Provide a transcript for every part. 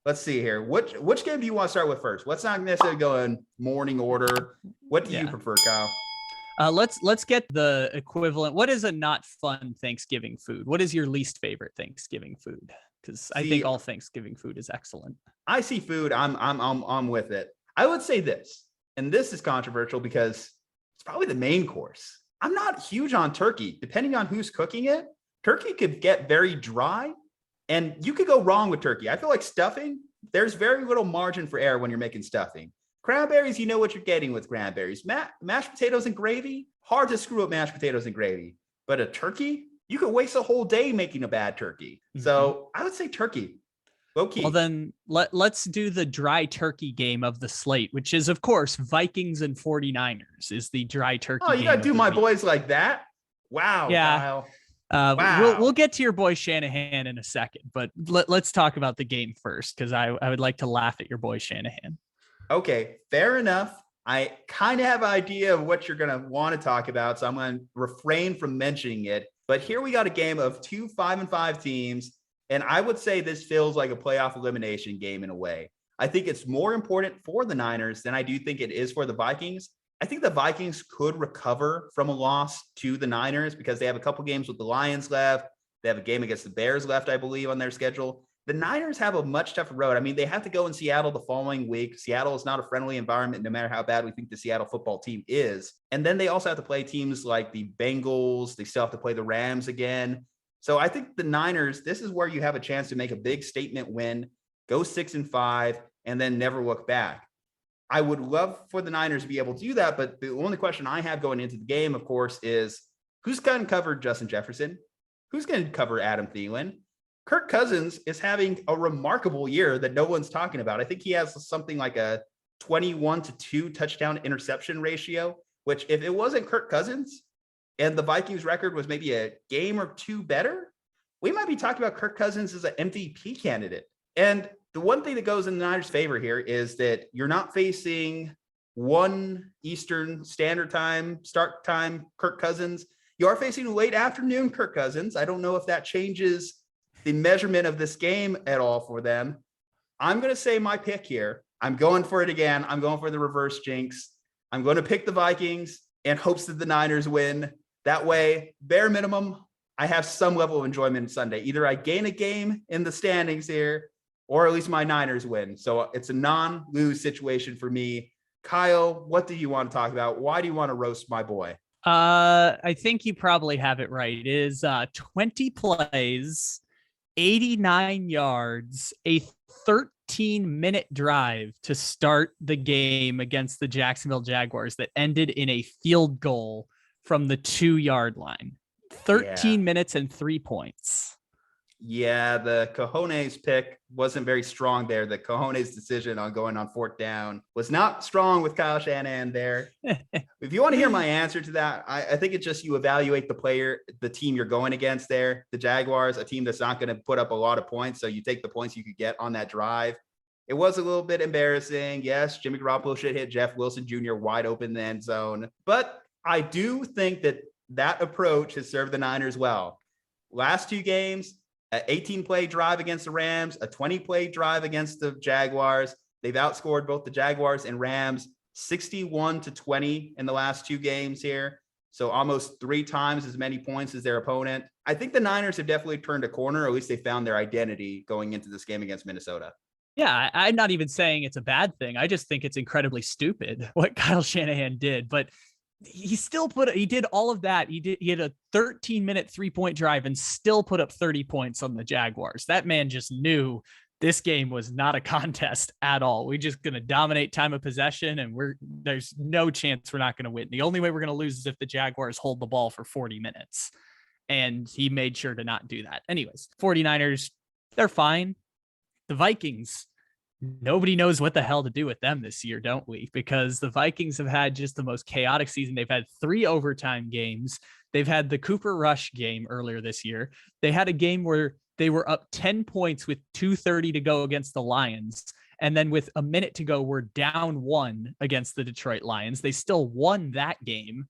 let's see here. Which game do you want to start with first? Let's not necessarily go in morning order. What do you prefer, Kyle? Let's get the equivalent. What is a not fun Thanksgiving food? What is your least favorite Thanksgiving food? Because I think all Thanksgiving food is excellent. I see food. I'm with it. I would say this, and this is controversial because it's probably the main course. I'm not huge on turkey. Depending on who's cooking it, turkey could get very dry, and you could go wrong with turkey. I feel like stuffing, there's very little margin for error when you're making stuffing. Cranberries, you know what you're getting with cranberries. Mashed potatoes and gravy, hard to screw up mashed potatoes and gravy. But a turkey, you could waste a whole day making a bad turkey. So I would say turkey. Low key. Well, then let's do the dry turkey game of the slate, which is, of course, Vikings and 49ers is the dry turkey. Oh, you got to do my boys like that? Wow. Yeah. Kyle. Wow. We'll get to your boy Shanahan in a second, but let's talk about the game first, because I would like to laugh at your boy Shanahan. Okay, fair enough. I kind of have an idea of what you're going to want to talk about, so I'm going to refrain from mentioning it. But here we got a game of 2 5-5 teams, and I would say this feels like a playoff elimination game in a way. I think it's more important for the Niners than I do think it is for the Vikings. I think the Vikings could recover from a loss to the Niners because they have a couple games with the Lions left. They have a game against the Bears left, I believe, on their schedule. The Niners have a much tougher road. I mean, they have to go in Seattle the following week. Seattle is not a friendly environment, no matter how bad we think the Seattle football team is. And then they also have to play teams like the Bengals. They still have to play the Rams again. So I think the Niners, this is where you have a chance to make a big statement win, go 6-5, and then never look back. I would love for the Niners to be able to do that. But the only question I have going into the game, of course, is who's going to cover Justin Jefferson? Who's going to cover Adam Thielen? Kirk Cousins is having a remarkable year that no one's talking about. I think he has something like a 21-2 touchdown interception ratio, which if it wasn't Kirk Cousins and the Vikings record was maybe a game or two better, we might be talking about Kirk Cousins as an MVP candidate. And the one thing that goes in the Niners' favor here is that you're not facing 1 Eastern Standard Time, start time Kirk Cousins. You are facing late afternoon Kirk Cousins. I don't know if that changes the measurement of this game at all for them. I'm going to say my pick here. I'm going for it again. I'm going for the reverse jinx. I'm going to pick the Vikings in hopes that the Niners win. That way, bare minimum, I have some level of enjoyment Sunday. Either I gain a game in the standings here, or at least my Niners win. So it's a non-lose situation for me. Kyle, what do you want to talk about? Why do you want to roast my boy? I think you probably have it right. It is 20 plays, 89 yards, a 13-minute drive to start the game against the Jacksonville Jaguars that ended in a field goal from the 2-yard line. 13 minutes and 3 points. Yeah, the cojones pick wasn't very strong there. The cojones decision on going on 4th down was not strong with Kyle Shanahan there. If you want to hear my answer to that, I think it's just you evaluate the team you're going against there. The Jaguars, a team that's not going to put up a lot of points. So you take the points you could get on that drive. It was a little bit embarrassing. Yes, Jimmy Garoppolo should hit Jeff Wilson Jr. wide open in the end zone. But I do think that approach has served the Niners well. Last 2 games, an 18-play drive against the Rams, a 20-play drive against the Jaguars. They've outscored both the Jaguars and Rams 61-20 in the last 2 games here. So almost 3 times as many points as their opponent. I think the Niners have definitely turned a corner, or at least they found their identity going into this game against Minnesota. Yeah, I'm not even saying it's a bad thing. I just think it's incredibly stupid what Kyle Shanahan did. But he still he did all of that. He had a 13-minute 3-point drive and still put up 30 points on the Jaguars. That man just knew this game was not a contest at all. We're just going to dominate time of possession, and there's no chance we're not going to win. The only way we're going to lose is if the Jaguars hold the ball for 40 minutes. And he made sure to not do that. Anyways, 49ers, they're fine. The Vikings, nobody knows what the hell to do with them this year, don't we? Because the Vikings have had just the most chaotic season. They've had 3 overtime games. They've had the Cooper Rush game earlier this year. They had a game where they were up 10 points with 2:30 to go against the Lions. And then with a minute to go, we're down 1 against the Detroit Lions. They still won that game.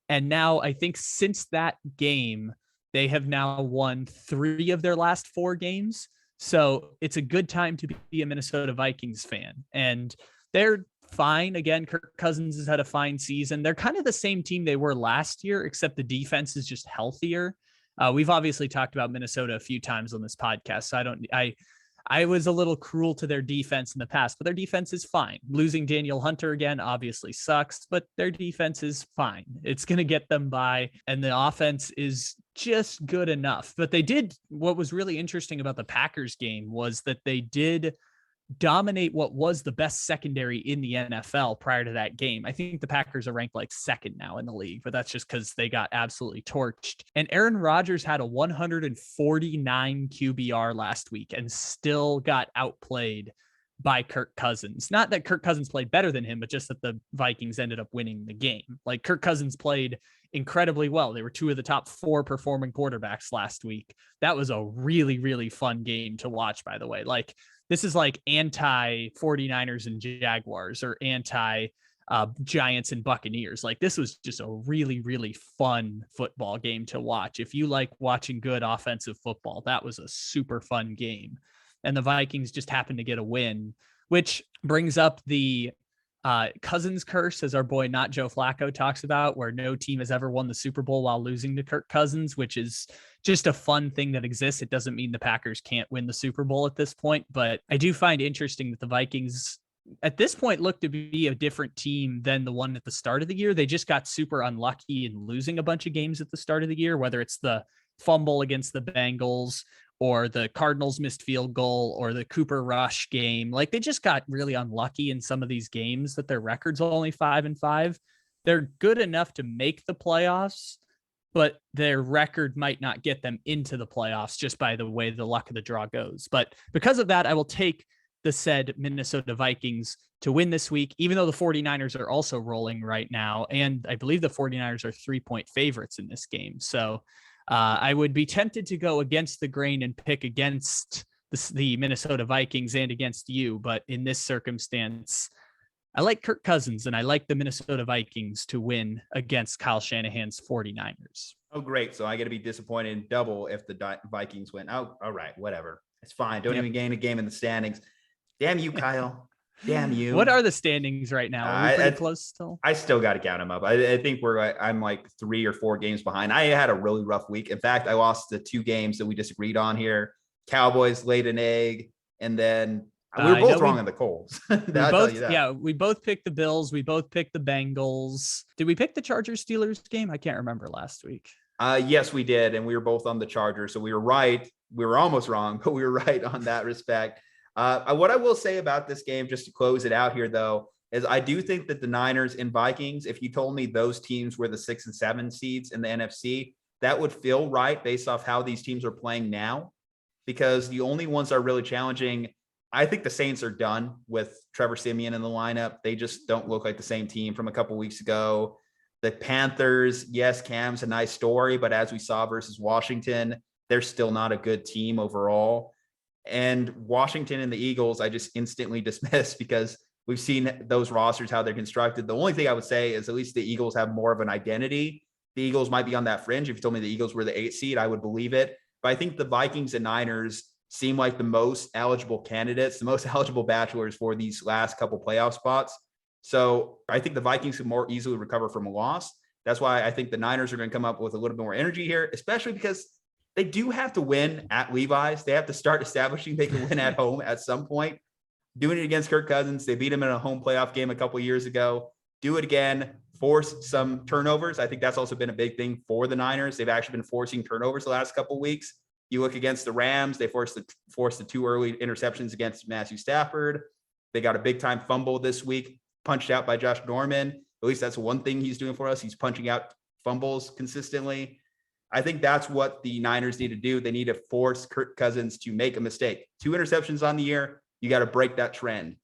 And now I think since that game, they have now won 3 of their last 4 games. So it's a good time to be a Minnesota Vikings fan. And they're fine. Again, Kirk Cousins has had a fine season. They're kind of the same team they were last year, except the defense is just healthier. We've obviously talked about Minnesota a few times on this podcast, so I was a little cruel to their defense in the past, but their defense is fine. Losing Daniel Hunter again obviously sucks, but their defense is fine. It's going to get them by, and the offense is just good enough. But what was really interesting about the Packers game was that they did dominate what was the best secondary in the NFL prior to that game. I think the Packers are ranked like second now in the league, but that's just because they got absolutely torched. And Aaron Rodgers had a 149 QBR last week and still got outplayed by Kirk Cousins. Not that Kirk Cousins played better than him, but just that the Vikings ended up winning the game. Like, Kirk Cousins played incredibly well. They were two of the top 4 performing quarterbacks last week. That was a really, really fun game to watch, by the way. Like, this is like anti 49ers and Jaguars, or anti Giants and Buccaneers. Like, this was just a really, really fun football game to watch. If you like watching good offensive football, that was a super fun game. And the Vikings just happened to get a win, which brings up the Cousins curse, as our boy Not Joe Flacco talks about, where no team has ever won the Super Bowl while losing to Kirk Cousins, which is just a fun thing that exists. It doesn't mean the Packers can't win the Super Bowl at this point, but I do find interesting that the Vikings at this point look to be a different team than the one at the start of the year. They just got super unlucky in losing a bunch of games at the start of the year, whether it's the fumble against the Bengals or the Cardinals missed field goal or the Cooper Rush game. Like, they just got really unlucky in some of these games that their record's only 5-5. They're good enough to make the playoffs, but their record might not get them into the playoffs just by the way the luck of the draw goes. But because of that, I will take the said Minnesota Vikings to win this week, even though the 49ers are also rolling right now. And I believe the 49ers are 3-point favorites in this game. So I would be tempted to go against the grain and pick against the Minnesota Vikings and against you. But in this circumstance, I like Kirk Cousins and I like the Minnesota Vikings to win against Kyle Shanahan's 49ers. Oh, great. So I got to be disappointed in double if the Vikings win. Oh, all right. Whatever. It's fine. Don't even gain a game in the standings. Damn you, Kyle. Damn you. What are the standings right now? Are we pretty close still? I still got to count them up. I think I'm like 3 or 4 games behind. I had a really rough week. In fact, I lost the 2 games that we disagreed on here. Cowboys laid an egg, and then we were both wrong on the Colts. We both picked the Bills. We both picked the Bengals. Did we pick the Chargers-Steelers game? I can't remember last week. Yes, we did, and we were both on the Chargers. So we were right. We were almost wrong, but we were right on that respect. What I will say about this game, just to close it out here, though, is I do think that the Niners and Vikings, if you told me those teams were the 6 and 7 seeds in the NFC, that would feel right based off how these teams are playing now, because the only ones that are really challenging, I think the Saints are done with Trevor Siemian in the lineup. They just don't look like the same team from a couple of weeks ago. The Panthers, yes, Cam's a nice story, but as we saw versus Washington, they're still not a good team overall. And Washington and the Eagles, I just instantly dismiss because we've seen those rosters, how they're constructed. The only thing I would say is at least the Eagles have more of an identity. The Eagles might be on that fringe. If you told me the Eagles were the 8 seed, I would believe it. But I think the Vikings and Niners seem like the most eligible candidates, the most eligible bachelors for these last couple playoff spots. So I think the Vikings can more easily recover from a loss. That's why I think the Niners are going to come up with a little bit more energy here, especially because they do have to win at Levi's. They have to start establishing they can win at home at some point. Doing it against Kirk Cousins. They beat him in a home playoff game a couple of years ago. Do it again. Force some turnovers. I think that's also been a big thing for the Niners. They've actually been forcing turnovers the last couple of weeks. You look against the Rams, they forced the 2 early interceptions against Matthew Stafford. They got a big time fumble this week, punched out by Josh Norman. At least that's one thing he's doing for us. He's punching out fumbles consistently. I think that's what the Niners need to do. They need to force Kirk Cousins to make a mistake. 2 interceptions on the year. You got to break that trend.